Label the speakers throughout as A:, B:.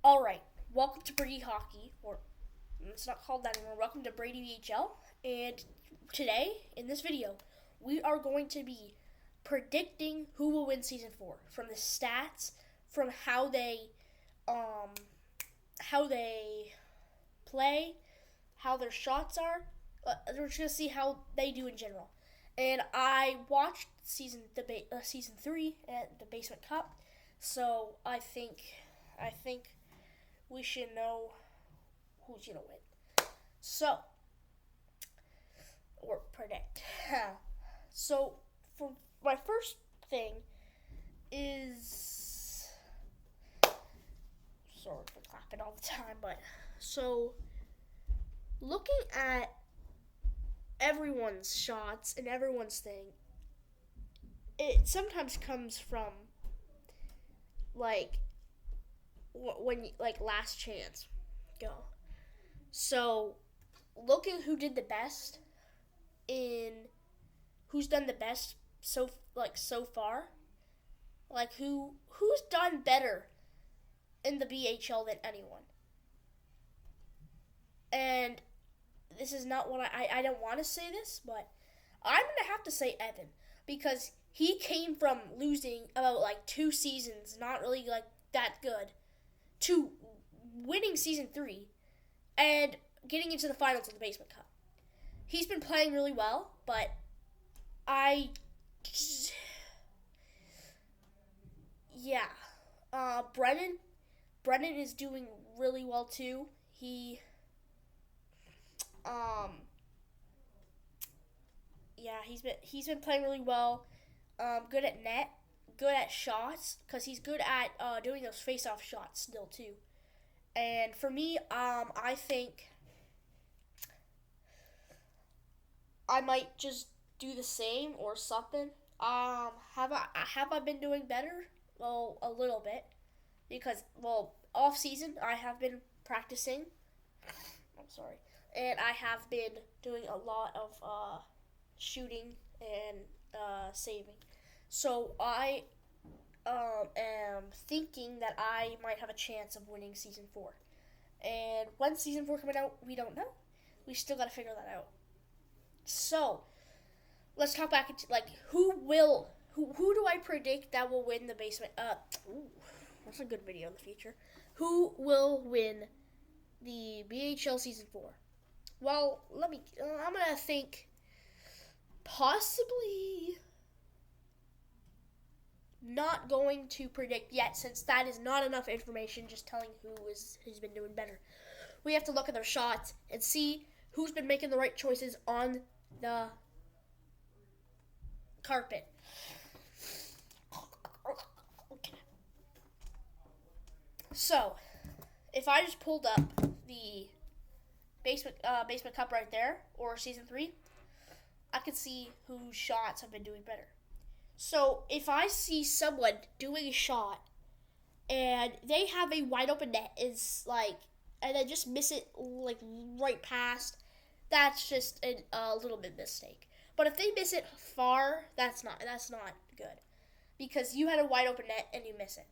A: All right, welcome to Brady Hockey, or it's not called that anymore. Welcome to Brady BHL, and today in this video, we are going to be predicting who will win season 4 from the stats, from um, how they play, how their shots are. We're just gonna see how they do in general. And I watched season 3 at the Basement Cup, so I think we should know who's gonna win. So, or predict. So, for my first thing is, sorry for clapping all the time, but so looking at everyone's shots and everyone's thing, it sometimes comes from like when like last chance go. So looking who did the best in who's done the best so far, like who's done better in the BHL than anyone. And this is not what I don't want to say this, but I'm gonna have to say Evan because he came from losing about like 2 seasons, not really like that good, to winning season 3 and getting into the finals of the Basement Cup. He's been playing really well, but I, yeah, Brennan is doing really well too. Um, he's been playing really well. Good at net, good at shots, because he's good at doing those face-off shots still too. And for me, I think I might just do the same or something. Have I been doing better? Well, a little bit, because off season I have been practicing. I'm sorry, and I have been doing a lot of shooting and saving. So I am thinking that I might have a chance of winning season 4. And when season 4 coming out, we don't know. We still got to figure that out. So let's talk back into like who do I predict that will win the basement? That's a good video in the future. Who will win the BHL season 4? Well, I'm gonna think possibly not going to predict yet, since that is not enough information just telling who's been doing better. We have to look at their shots and see who's been making the right choices on the carpet. Okay. So, if I just pulled up the basement cup right there, or season 3, I could see whose shots have been doing better. So if I see someone doing a shot and they have a wide open net, and they just miss it like right past, that's just a little bit mistake. But if they miss it far, that's not good, because you had a wide open net and you miss it.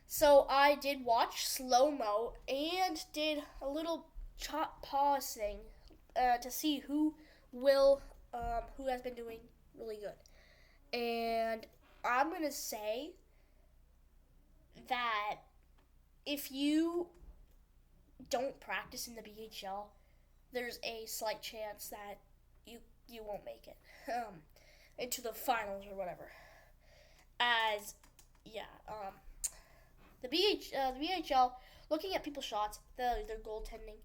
A: So I did watch slow mo and did a little chop pause thing to see who has been doing really good. And I'm going to say that if you don't practice in the BHL, there's a slight chance that you won't make it into the finals or whatever. The BHL, looking at people's shots, their goaltending,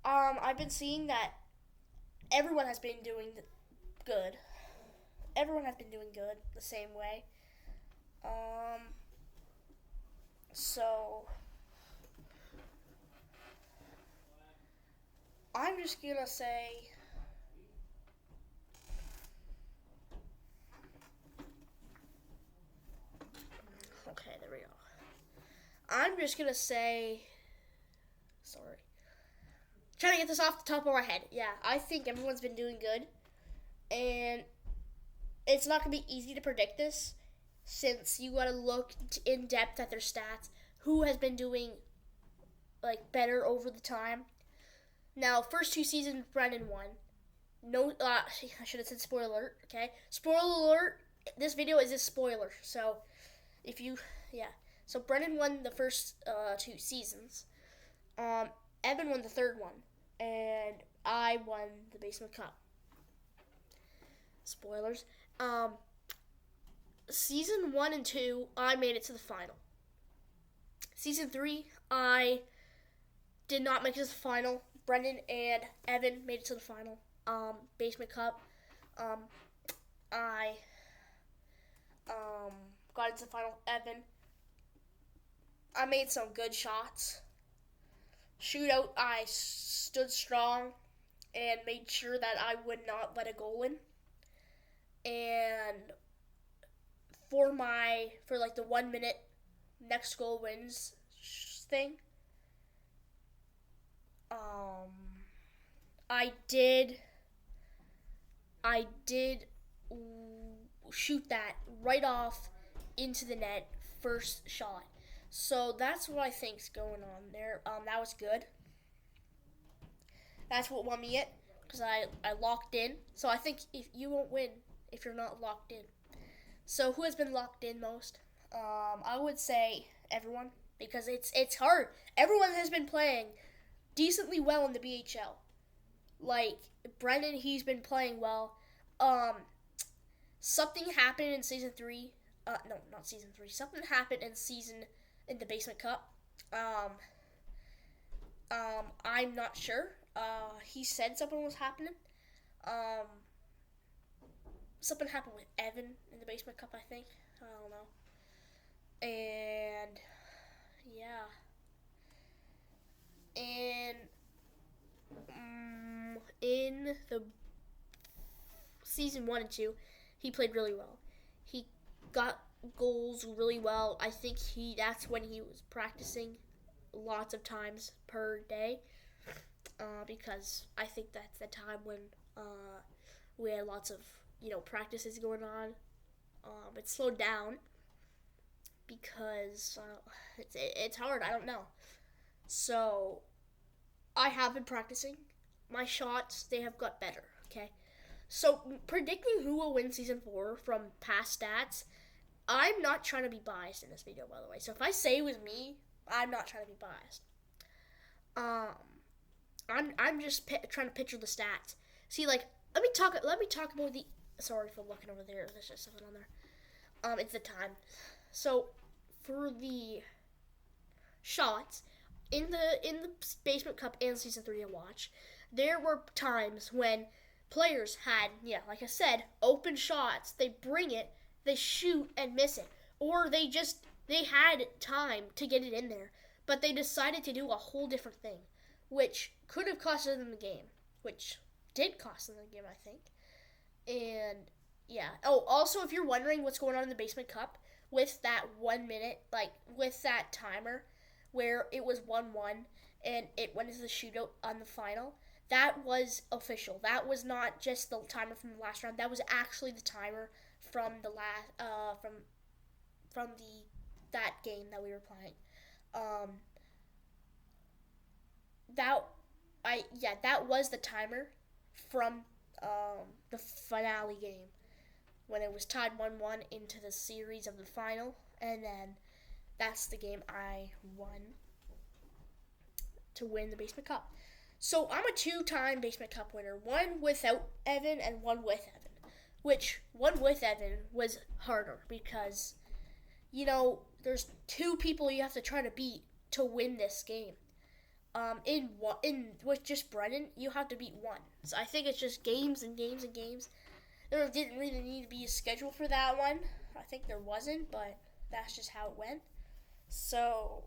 A: I've been seeing that everyone has been doing good. Everyone has been doing good the same way. So I'm just gonna say okay, there we go. I'm just gonna say sorry. Trying to get this off the top of our head. Yeah, I think everyone's been doing good, and it's not gonna be easy to predict this. since you gotta look in depth at their stats, who has been doing like better over the time. Now, first 2 seasons, Brennan won. No, I should have said spoiler alert. Okay, spoiler alert. This video is a spoiler, so if you, yeah. So Brennan won the first 2 seasons. Um, Evan won the third one, and I won the Basement Cup. Spoilers. Season 1 and 2, I made it to the final. Season 3, I did not make it to the final. Brendan and Evan made it to the final. Basement Cup. I got into the final. Evan. I made some good shots. Shootout, I stood strong and made sure that I would not let a goal in. And for like the 1 minute next goal wins thing, I did shoot that right off into the net first shot. So that's what I think's going on there. That was good. That's what won me it because I locked in. So I think if you won't win if you're not locked in. So who has been locked in most? I would say everyone because it's hard. Everyone has been playing decently well in the BHL. Like Brendan, he's been playing well. Something happened in season 3. No, not season 3. Something happened in the Basement Cup. I'm not sure. He said something was happening. Something happened with Evan in the Basement Cup, I think. I don't know. And yeah. And in the season 1 and 2, he played really well. He got goals really well. I think that's when he was practicing lots of times per day. Because I think that's the time when we had lots of practices going on. It slowed down because it's hard. I don't know. So I have been practicing. My shots, they have got better. Okay. So predicting who will win season 4 from past stats, I'm not trying to be biased in this video, by the way. So if I say it was me, I'm not trying to be biased. I'm just trying to picture the stats. See, like, let me talk about the. Sorry for looking over there. There's just something on there. It's the time. So for the shots in the Basement Cup and season 3 I watched, there were times when players had, like I said, open shots. They bring it, they shoot and miss it, or they had time to get it in there, but they decided to do a whole different thing, which could have cost them the game, which did cost them the game, I think. And yeah. Oh, also, if you're wondering what's going on in the Basement Cup with that 1 minute, like with that timer, where it was 1-1 and it went into the shootout on the final, that was official. That was not just the timer from the last round. That was actually the timer from the last from that game that we were playing. That was the timer from the finale game when it was tied 1-1 into the series of the final, and then that's the game I won to win the Basement Cup. So I'm a 2-time Basement Cup winner, one without Evan and one with Evan, which one with Evan was harder because, there's 2 people you have to try to beat to win this game. With just Brennan, you have to beat 1. So I think it's just games and games and games. There didn't really need to be a schedule for that one. I think there wasn't, but that's just how it went. So,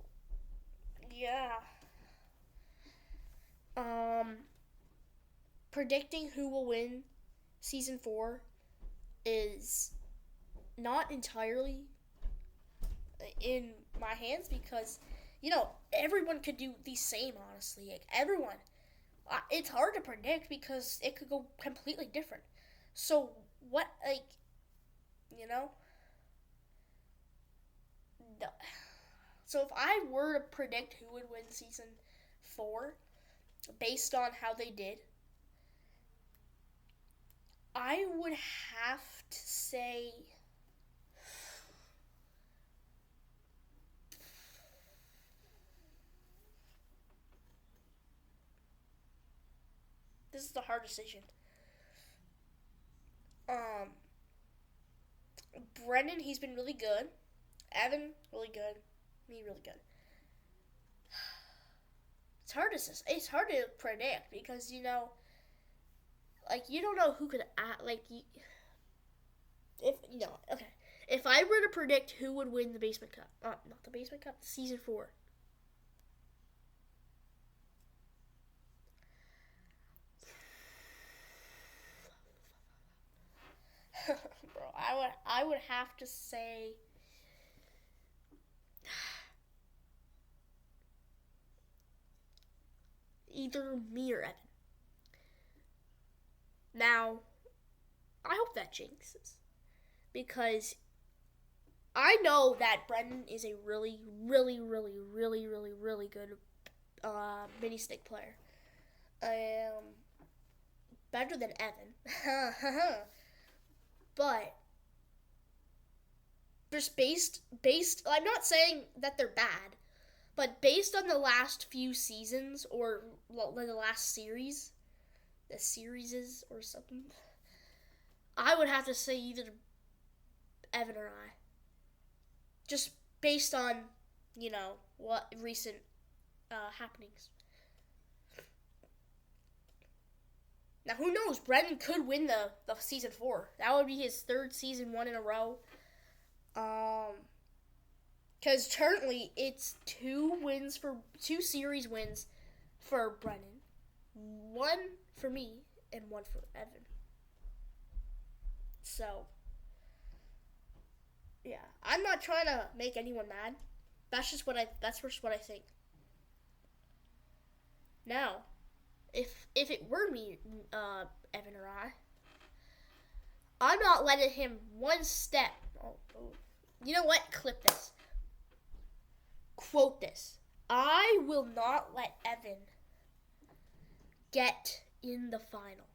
A: yeah. Predicting who will win season 4 is not entirely in my hands because, everyone could do the same, honestly. Like, everyone. It's hard to predict because it could go completely different. So, what, no. So if I were to predict who would win season 4, based on how they did, I would have to say this is the hard decision. Brendan, he's been really good. Evan, really good. Me, really good. It's hard to predict because you don't know who could act okay. If I were to predict who would win the Basement Cup, not the Basement Cup, season 4. Bro, I would have to say either me or Evan. Now, I hope that jinxes because I know that Brendan is a really, really, really, really, really, really good mini stick player. Better than Evan. But just based I'm not saying that they're bad, but based on the last few seasons or the last series, the series or something, I would have to say either Evan or I. Just based on, what recent happenings. Now, who knows? Brendan could win the season 4. That would be his 3rd season 1 in a row. Because currently it's 2 series wins for Brendan, 1 for me, and 1 for Evan. So, yeah, I'm not trying to make anyone mad. That's just what I think. Now, if it were me, Evan or I'm not letting him one step. Oh. You know what? Clip this. Quote this. I will not let Evan get in the final.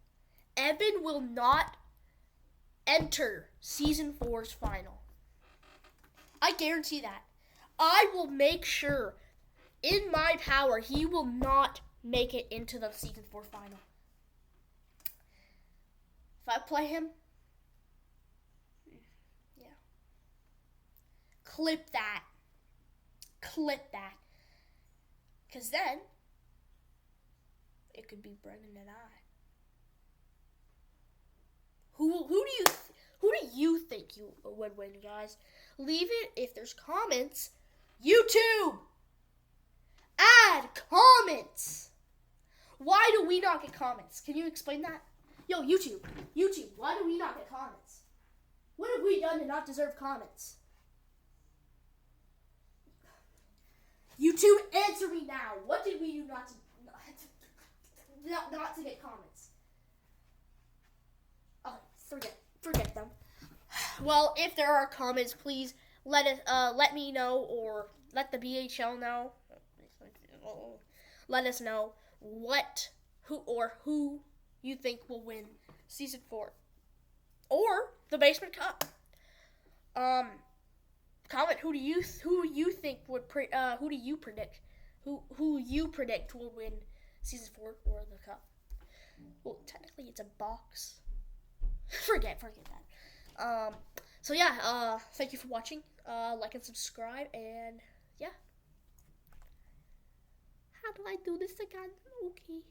A: Evan will not enter season 4's final. I guarantee that. I will make sure in my power he will not make it into the season 4 final. If I play him, yeah. Clip that. Because then, it could be Brendan and I. Who do you think you would win, guys? Leave it if there's comments. YouTube! Add comments! Why do we not get comments? Can you explain that? Yo, YouTube, why do we not get comments? What have we done to not deserve comments? YouTube, answer me now. What did we do not to get comments? Oh, forget them. Well, if there are comments, please let me know or let the BHL know. Let us know who you think will win season 4 or the Basement Cup. Comment who do you think would who do you predict will win season 4 or the cup? Well, technically it's a box. Forget that. So yeah, thank you for watching. Like and subscribe, and yeah. How do I do this again? Okay.